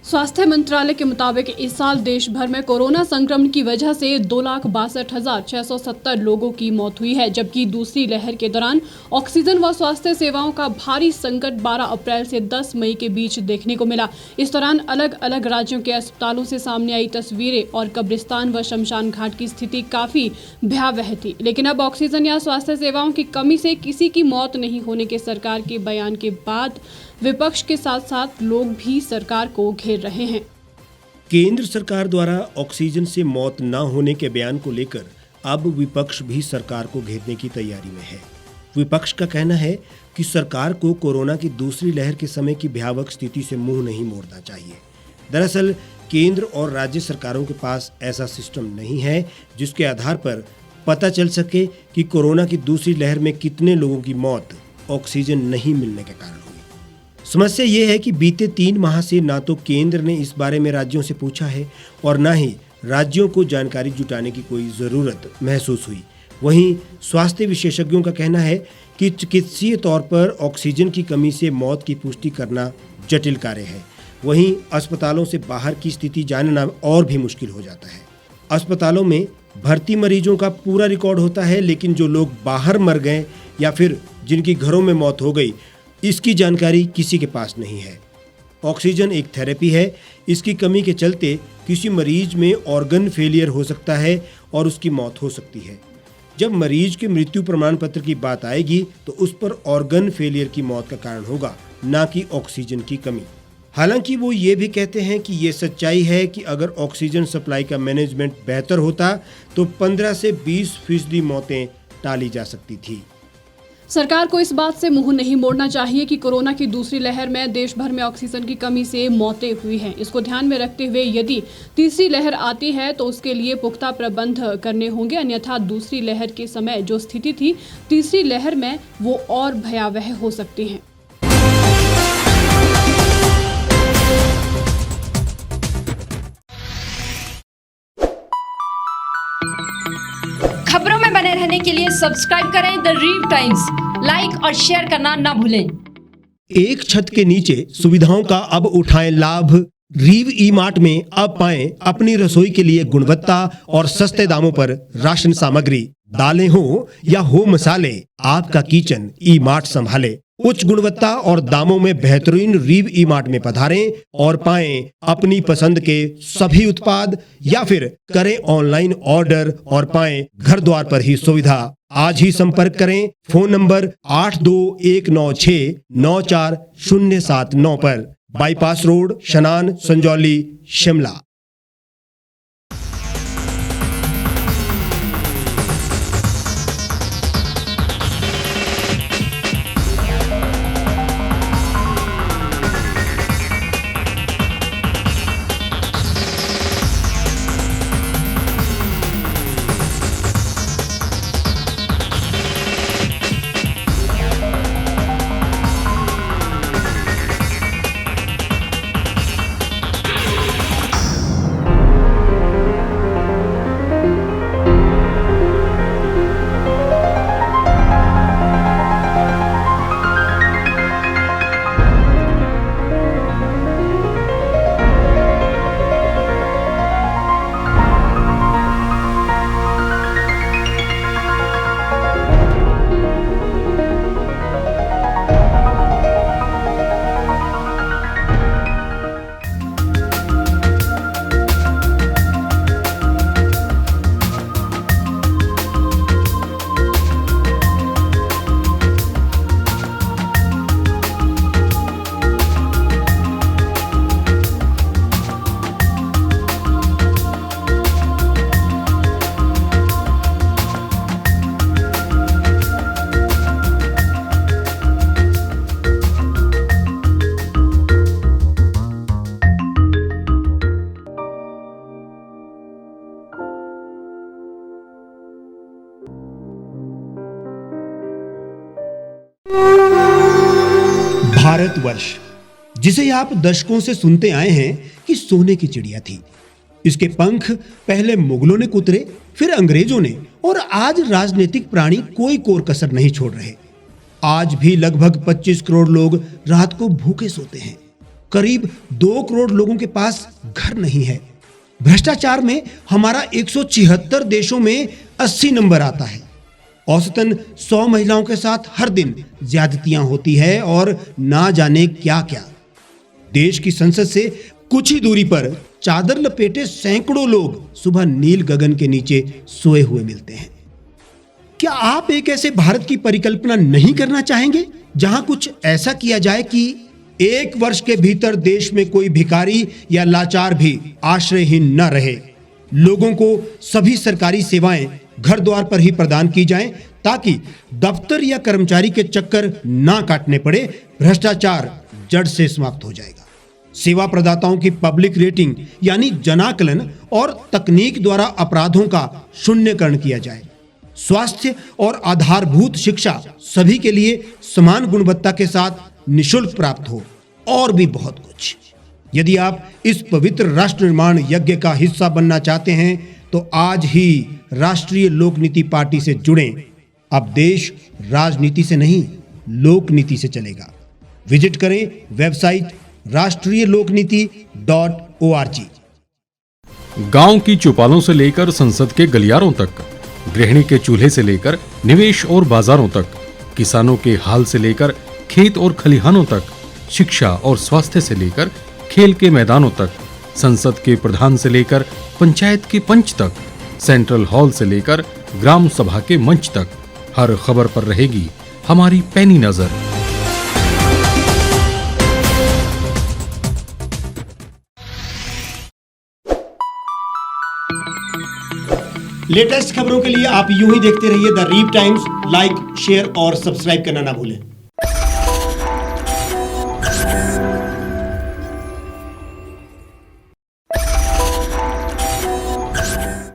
स्वास्थ्य मंत्रालय के मुताबिक इस साल देश भर में कोरोना संक्रमण की वजह से 2,62,670 लोगों की मौत हुई है, जबकि दूसरी लहर के दौरान ऑक्सीजन व स्वास्थ्य सेवाओं का भारी संकट 12 अप्रैल से 10 मई के बीच देखने को मिला। इस दौरान अलग अलग राज्यों के अस्पतालों से सामने आई तस्वीरें और कब्रिस्तान व शमशान घाट की स्थिति काफी भयावह थी। लेकिन अब ऑक्सीजन या स्वास्थ्य सेवाओं की कमी से किसी की मौत नहीं होने के सरकार के बयान के बाद विपक्ष के साथ साथ लोग भी सरकार को घेर रहे हैं। केंद्र सरकार द्वारा ऑक्सीजन से मौत न होने के बयान को लेकर अब विपक्ष भी सरकार को घेरने की तैयारी में है। विपक्ष का कहना है कि सरकार को कोरोना की दूसरी लहर के समय की भयावह स्थिति से मुंह नहीं मोड़ना चाहिए। दरअसल केंद्र और राज्य सरकारों के पास ऐसा सिस्टम नहीं है जिसके आधार पर पता चल सके कि कोरोना की दूसरी लहर में कितने लोगों की मौत ऑक्सीजन नहीं मिलने के कारण हुई। समस्या ये है कि बीते 3 माह से ना तो केंद्र ने इस बारे में राज्यों से पूछा है और ना ही राज्यों को जानकारी जुटाने की कोई ज़रूरत महसूस हुई। वहीं स्वास्थ्य विशेषज्ञों का कहना है कि चिकित्सीय तौर पर ऑक्सीजन की कमी से मौत की पुष्टि करना जटिल कार्य है। वहीं अस्पतालों से बाहर की स्थिति जानना और भी मुश्किल हो जाता है। अस्पतालों में भर्ती मरीजों का पूरा रिकॉर्ड होता है, लेकिन जो लोग बाहर मर गए या फिर जिनकी घरों में मौत हो गई, इसकी जानकारी किसी के पास नहीं है। ऑक्सीजन एक थेरेपी है। इसकी कमी के चलते किसी मरीज में ऑर्गन फेलियर हो सकता है और उसकी मौत हो सकती है। जब मरीज के मृत्यु प्रमाण पत्र की बात आएगी तो उस पर ऑर्गन फेलियर की मौत का कारण होगा, ना कि ऑक्सीजन की कमी। हालांकि वो ये भी कहते हैं कि ये सच्चाई है कि अगर ऑक्सीजन सप्लाई का मैनेजमेंट बेहतर होता तो 15 से 20% मौतें टाली जा सकती थी। सरकार को इस बात से मुंह नहीं मोड़ना चाहिए कि कोरोना की दूसरी लहर में देश भर में ऑक्सीजन की कमी से मौतें हुई हैं। इसको ध्यान में रखते हुए यदि तीसरी लहर आती है तो उसके लिए पुख्ता प्रबंध करने होंगे, अन्यथा दूसरी लहर के समय जो स्थिति थी तीसरी लहर में वो और भयावह हो सकती है। खबरों में बने रहने के लिए सब्सक्राइब करें द रीव टाइम्स, लाइक और शेयर करना ना भूलें। एक छत के नीचे सुविधाओं का अब उठाएं लाभ। रीव ई मार्ट में अब पाएं अपनी रसोई के लिए गुणवत्ता और सस्ते दामों पर राशन सामग्री। दालें हो या हो मसाले, आपका किचन ई मार्ट संभाले। उच्च गुणवत्ता और दामों में बेहतरीन रीव ई मार्ट में पधारें और पाएं अपनी पसंद के सभी उत्पाद, या फिर करें ऑनलाइन ऑर्डर और पाएं घर द्वार पर ही सुविधा। आज ही संपर्क करें फोन नंबर 8219694079 पर, बाईपास रोड, शनान, संजौली, शिमला। भारतवर्ष, जिसे आप दशकों से सुनते आए हैं कि सोने की चिड़िया थी। इसके पंख पहले मुगलों ने कुतरे, फिर अंग्रेजों ने, और आज राजनीतिक प्राणी कोई कोर कसर नहीं छोड़ रहे। आज भी लगभग 25 करोड़ लोग रात को भूखे सोते हैं। करीब 2 करोड़ लोगों के पास घर नहीं है। भ्रष्टाचार में हमारा 176 देशों में 80 नंबर आता है। औसतन 100 महिलाओं के साथ हर दिन ज्यादतियां होती है और ना जाने क्या क्या। देश की संसद से कुछ ही दूरी पर चादर लपेटे सैकड़ों लोग सुबह नील गगन के नीचे सोए हुए मिलते हैं। क्या आप एक ऐसे भारत की परिकल्पना नहीं करना चाहेंगे जहां कुछ ऐसा किया जाए कि 1 वर्ष के भीतर देश में कोई भिखारी या लाचार भी आश्रयहीन न रहे? लोगों को सभी सरकारी सेवाएं घर द्वार पर ही प्रदान की जाएं ताकि दफ्तर या कर्मचारी के चक्कर ना काटने पड़े। भ्रष्टाचार जड़ से समाप्त हो जाएगा। सेवा प्रदाताओं की पब्लिक रेटिंग यानी जनाकलन और तकनीक द्वारा अपराधों का शून्यकरण किया जाए। स्वास्थ्य और आधारभूत शिक्षा सभी के लिए समान गुणवत्ता के साथ निशुल्क प्राप्त हो और भी बहुत कुछ। यदि आप इस पवित्र राष्ट्र निर्माण यज्ञ का हिस्सा बनना चाहते हैं तो आज ही राष्ट्रीय लोक नीति पार्टी से जुड़ें। अब देश राजनीति से नहीं, लोक नीति से चलेगा। विजिट करें वेबसाइट rashtriyalokniti.org। गांव की चौपालों से लेकर संसद के गलियारों तक, गृहिणी के चूल्हे से लेकर निवेश और बाजारों तक, किसानों के हाल से लेकर खेत और खलिहानों तक, शिक्षा और स्वास्थ्य से लेकर खेल के मैदानों तक, संसद के प्रधान से लेकर पंचायत के पंच तक, सेंट्रल हॉल से लेकर ग्राम सभा के मंच तक, हर खबर पर रहेगी हमारी पैनी नजर। लेटेस्ट खबरों के लिए आप यूं ही देखते रहिए the Reap Times. Like, share और सब्सक्राइब करना ना भूलें।